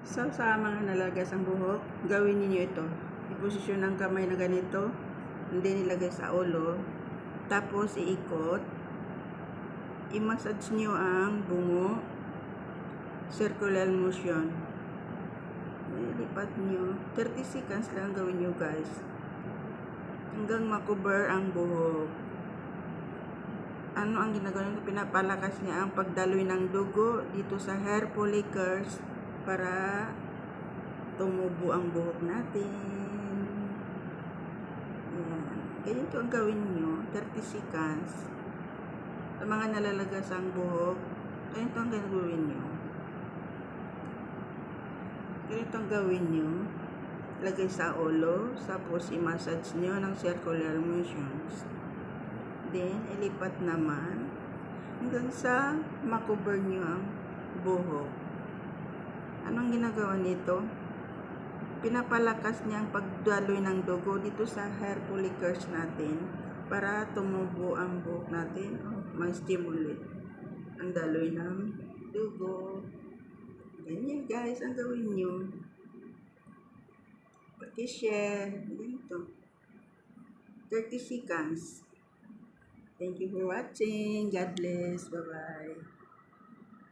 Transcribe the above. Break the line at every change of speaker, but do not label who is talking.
Sa mga nalagas ang buhok, gawin niyo ito. Iposisyon ng kamay na ganito, hindi nilagay sa ulo. Tapos iikot. I-massage niyo ang bungo. Circular motion. Ilipat niyo. 30 seconds lang gawin niyo, guys. Hanggang makover ang buhok. Ano ang ginagawa niyo? Pinapalakas niya ang pagdaloy ng dugo dito sa hair follicles para tumubo ang buhok natin. Yan. Ganito ang gawin nyo. 30 seconds. Sa mga nalalagas ang buhok, ganito ang gawin nyo. Ganito ang gawin nyo. Lagay sa ulo, tapos i-massage nyo ng circular motions. Then, ilipat naman hanggang sa makover nyo ang buhok. Anong ginagawa nito? Pinapalakas niya ang pagdaloy ng dugo dito sa hair follicles natin para tumubo ang buhok natin. Ma-stimulate ang daloy ng dugo. Ganyan, guys, ang gawin nyo. Paki-share. Ganito. 30 seconds. Thank you for watching. God bless. Bye-bye.